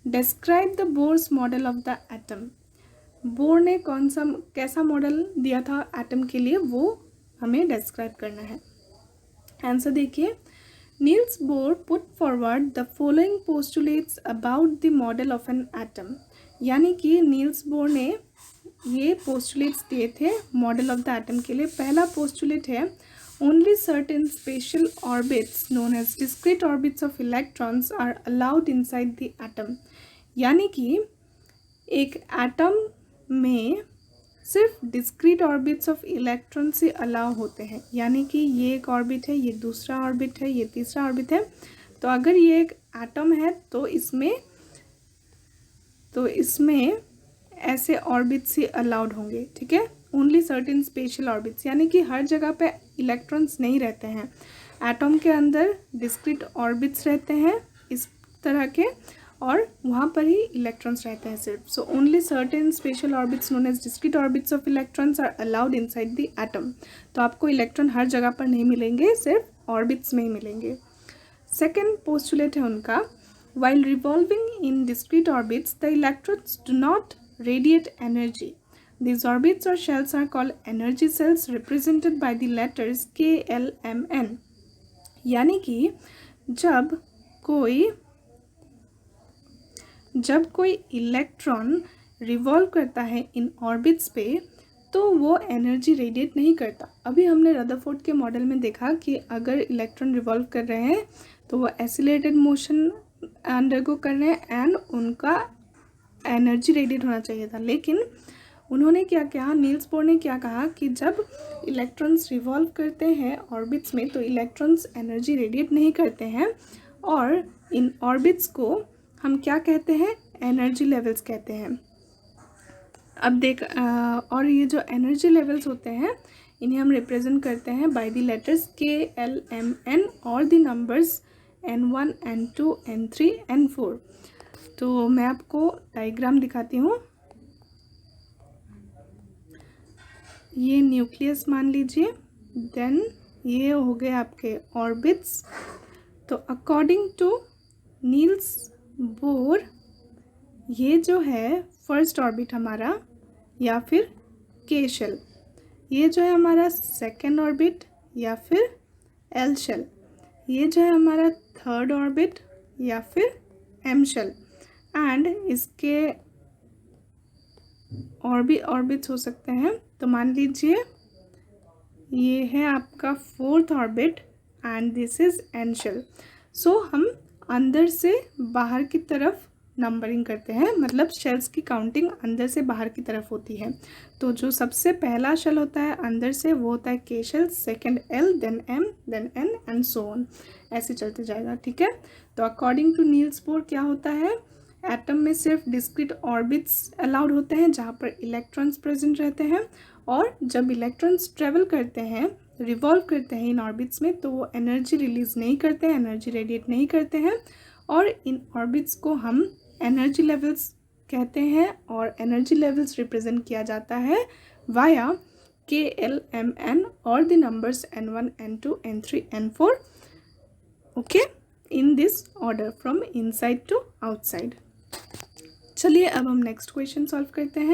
Describe the Bohr's model of the atom. Bore ने कैसा model दिया था एटम के लिए, वो हमें डिस्क्राइब करना है। आंसर देखिए, Niels Bohr put forward the following postulates about the model of an atom. यानी कि नील्स बोर ने ये पोस्टुलेट्स दिए थे मॉडल ऑफ द एटम के लिए। पहला पोस्टुलेट है, only certain special orbits known as discrete orbits of electrons are allowed inside the atom. यानी कि एक एटम में सिर्फ डिस्क्रीट ऑर्बिट्स ऑफ इलेक्ट्रॉन से अलाउ होते हैं। यानी कि ये एक ऑर्बिट है, ये दूसरा ऑर्बिट है, ये तीसरा ऑर्बिट है। तो अगर ये एक एटम है तो इसमें ऐसे ऑर्बिट्स ही अलाउड होंगे, ठीक है। ओनली सर्टेन स्पेशल ऑर्बिट्स, यानी कि हर जगह पे इलेक्ट्रॉन्स नहीं रहते हैं। एटम के अंदर डिस्क्रीट ऑर्बिट्स रहते हैं इस तरह के, और वहाँ पर ही इलेक्ट्रॉन्स रहते हैं सिर्फ। So only certain special orbits known as discrete orbits of electrons are allowed inside the atom. तो आपको इलेक्ट्रॉन हर जगह पर नहीं मिलेंगे, सिर्फ ऑर्बिट्स में ही मिलेंगे। सेकेंड पोस्टुलेट है उनका, while revolving in discrete orbits the electrons do not radiate energy. These orbits or shells are called energy cells represented by the letters K, L, M, N. यानी कि जब कोई इलेक्ट्रॉन रिवॉल्व करता है इन orbits पे तो वो एनर्जी रेडिएट नहीं करता। अभी हमने रदरफोर्ड के मॉडल में देखा कि अगर इलेक्ट्रॉन रिवॉल्व कर रहे हैं तो वो एक्सीलरेटेड मोशन अंडरगो कर रहे हैं एंड उनका एनर्जी रेडिएट होना चाहिए था। लेकिन उन्होंने क्या कहा, नील्स बोर ने क्या कहा कि जब इलेक्ट्रॉन्स रिवॉल्व करते हैं ऑर्बिट्स में तो इलेक्ट्रॉन्स एनर्जी रेडिएट नहीं करते हैं, और इन ऑर्बिट्स को हम क्या कहते हैं, एनर्जी लेवल्स कहते हैं। अब और ये जो एनर्जी लेवल्स होते हैं इन्हें हम रिप्रेजेंट करते हैं बाय द लेटर्स के, एल, एम, एन और the numbers N1, N2, N3, N4। तो मैं आपको डायग्राम दिखाती हूँ। ये न्यूक्लियस मान लीजिए, देन ये हो गए आपके ऑर्बिट्स। तो अकॉर्डिंग टू नील्स बोर ये जो है फर्स्ट ऑर्बिट हमारा या फिर के शेल, ये जो है हमारा सेकेंड ऑर्बिट या फिर एल शेल, ये जो है हमारा थर्ड ऑर्बिट या फिर एम शेल, एंड इसके और भी ऑर्बिट्स हो सकते हैं। तो मान लीजिए ये है आपका fourth orbit and this is an shell. सो हम अंदर से बाहर की तरफ नंबरिंग करते हैं, मतलब शेल्स की काउंटिंग अंदर से बाहर की तरफ होती है। तो जो सबसे पहला शेल होता है अंदर से वो होता है K shell, second L, then M, then N and so on, ऐसे चलते जाएगा, ठीक है। तो अकॉर्डिंग टू नील्स बोर क्या होता है, एटम में सिर्फ डिस्क्रीट ऑर्बिट्स अलाउड होते हैं जहाँ पर इलेक्ट्रॉन्स प्रेजेंट रहते हैं, और जब इलेक्ट्रॉन्स ट्रेवल करते हैं, रिवॉल्व करते हैं इन ऑर्बिट्स में तो वो एनर्जी रिलीज नहीं करते हैं, एनर्जी रेडिएट नहीं करते हैं, और इन ऑर्बिट्स को हम एनर्जी लेवल्स कहते हैं, और एनर्जी लेवल्स रिप्रेजेंट किया जाता है via K, L, M, N और the numbers N1, N2, N3, N4, okay, in this order from inside to outside. चलिए अब हम नेक्स्ट क्वेश्चन सॉल्व करते हैं।